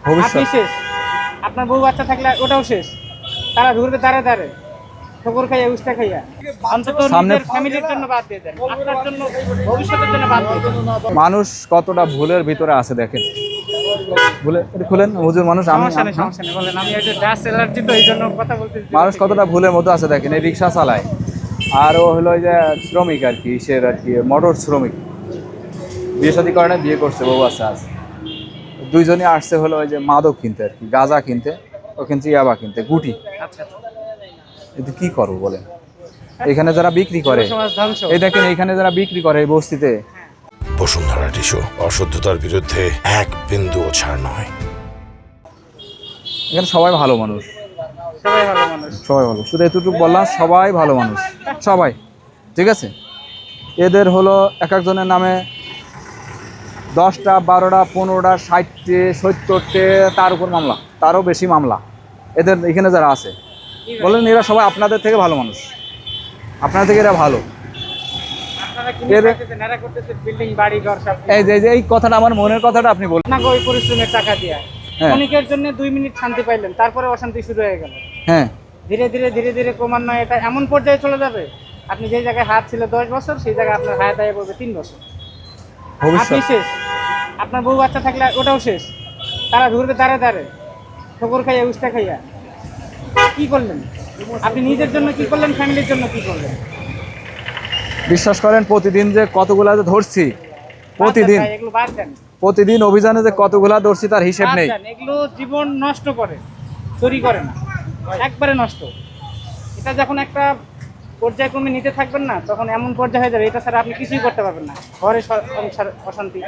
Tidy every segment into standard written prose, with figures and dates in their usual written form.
আপনি শেষ, আপনার বউ বাচ্চা থাকলে ওটাও শেষ। তারা ঘুরবে দাঁড়ে দাঁড়ে ঠোকর খাইয়া উস্তা খাইয়া। অন্তত নিজের ফ্যামিলির জন্য বাদ দিয়ে দেন, আপনার জন্য ভবিষ্যতের জন্য বাদ দিয়ে দেন। মানুষ কতটা ভুলের ভিতরে আছে দেখেন। ভুলে এটা খুলেন হুজুর, মানুষ সমস্যা নেই বলেন। আমি একটা ডাস্ট অ্যালার্জি তো এই জন্য কথা বলতে। মানুষ কতটা ভুলের মধ্যে আছে দেখেন। এই রিক্সা চালায় আর ও হলো ওই যে শ্রমিক আর কি, সে আর কি মোটর শ্রমিক। বিয়ে শাদী করে না, বিয়ে করছে, বউ আছে আজ। দুইজনই আসছে হলো ওই যে মাদক কিনতে আর কি, গাঁজা কিনতে, ও কিনছে ইয়াবা কিনতে, গুটি। আচ্ছা, কিন্তু কি করবো বলেন, এখানে যারা বিক্রি করে, এই দেখেন এইখানে যারা বিক্রি করে এই বস্তিতে। বসুন্ধরা টিস্যু, অশুদ্ধতার বিরুদ্ধে এক বিন্দুও ছাড় নয়। এখানে সবাই ভালো মানুষ, সবাই ভালো মানুষ, সবাই ভালো। শুধু এতটুকু বললাম, সবাই ভালো মানুষ, সবাই ঠিক আছে। এদের হলো এক একজনের নামে 10টা 12টা 15টা 60টে 70টে তার উপর মামলা, তারও বেশি মামলা এদের এখানে যারা আছে। বলেন এরা সবাই আপনাদের থেকে ভালো মানুষ, আপনাদের থেকে এরা ভালো। এই যে এই কথাটা আমার মনের কথাটা আপনি বলুন না, ওই পরিশ্রমের টাকা দিয়া ক্ষণিকের জন্য 2 মিনিট শান্তি পাইলেন, তারপরে অশান্তি শুরু হয়ে গেল। হ্যাঁ, ধীরে ধীরে ধীরে ধীরে ক্রমান্বয়ে এটা এমন পর্যায়ে চলে যাবে, আপনি যে জায়গায় হাত ছিল 10 বছর, সেই জায়গায় আপনার হায়াত আয় পড়বে 3 বছর। আপনি শেষ, আপনার বউ বাচ্চা থাকলে ওটাও শেষ। তারা ঘুরবে দাঁড়ে দাঁড়ে ঠোকর খাইয়া উস্তা খাইয়া। কি করলেন আপনি নিজের জন্য, কি করলেন ফ্যামিলির জন্য, কি করলেন? বিশ্বাস করেন প্রতিদিন যে কতগুলা যে ধরছি, প্রতিদিন অভিযানে যে কতগুলা ধরছি তার হিসেব নেই। এগুলো জীবন নষ্ট করে, চুরি করে না, একবারে নষ্ট। এটা যখন একটা পর্যায়ক্রমে নিতে থাকবেন না, তখন এমন পর্যায়ে হয়ে যাবে এটা ছাড়া আপনি কিছুই করতে পারবেন না। ঘরে অশান্তি,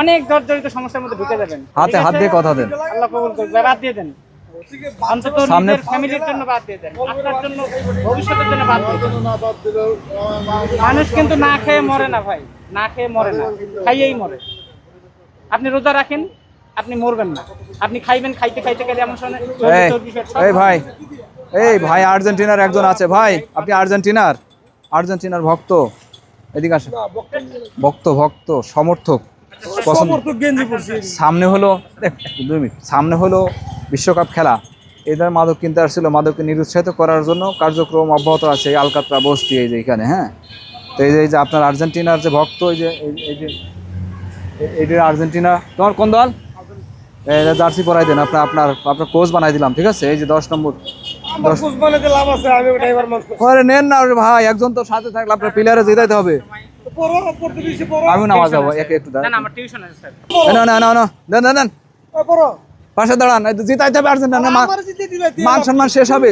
অনেক জর্জরিত সমস্যার মধ্যে ঢুকে যাবেন। হাতে হাত দিয়ে কথা দেন, আল্লাহ কবুল করবে। বাদ দিয়ে দেন, অন্তত নিজের ফ্যামিলির জন্য বাদ দিয়ে দেন, আপনার জন্য ভবিষ্যতের জন্য বাদ দিয়ে দেন। মানুষ কিন্তু না খেয়ে মরে না ভাই, না খেয়ে মরে না, খাইয়েই মরে। আপনি রোজা রাখেন, আপনি মরবেন না। আপনি খাইবেন, খাইতে খাইতে গেলে এমন সময় এই ভাই আর্জেন্টিনার একজন আছে ভাই, আপনি আর্জেন্টিনার ভক্ত, এদিকে আসেন। ভক্ত সমর্থক, সামনে হলো 2 মিনিট, সামনে হলো বিশ্বকাপ খেলা। এদের মাদক কিনতে আসছিল, মাদককে নিরুৎসাহিত করার জন্য কার্যক্রম অব্যাহত আছে এই আলকাতরা বস্তি, এই যে এখানে। হ্যাঁ, তো এই যে আপনার আর্জেন্টিনার যে ভক্ত, এই যে আর্জেন্টিনা, তোমার কোন দল? জার্সি পরাই দেন, আপনার কোচ বানাই দিলাম, ঠিক আছে? এই যে 10 নম্বর নেন না ভাই, একজন তো সাথে থাকলে আপনার প্লেয়ারে জিতাইতে হবে। আমি নামাজ যাবো, একটু দেন পাশে দাঁড়ান, জিতাইতে হবে আর্জেন্টিনা, মান সম্মান শেষ হবে।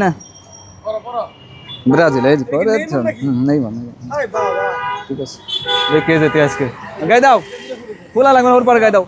না ব্রাজিল নেই ঠিক আছে, কে যেতে আজকে গাই দাও, খোলা লাগবে ওর পরে গাই দাও।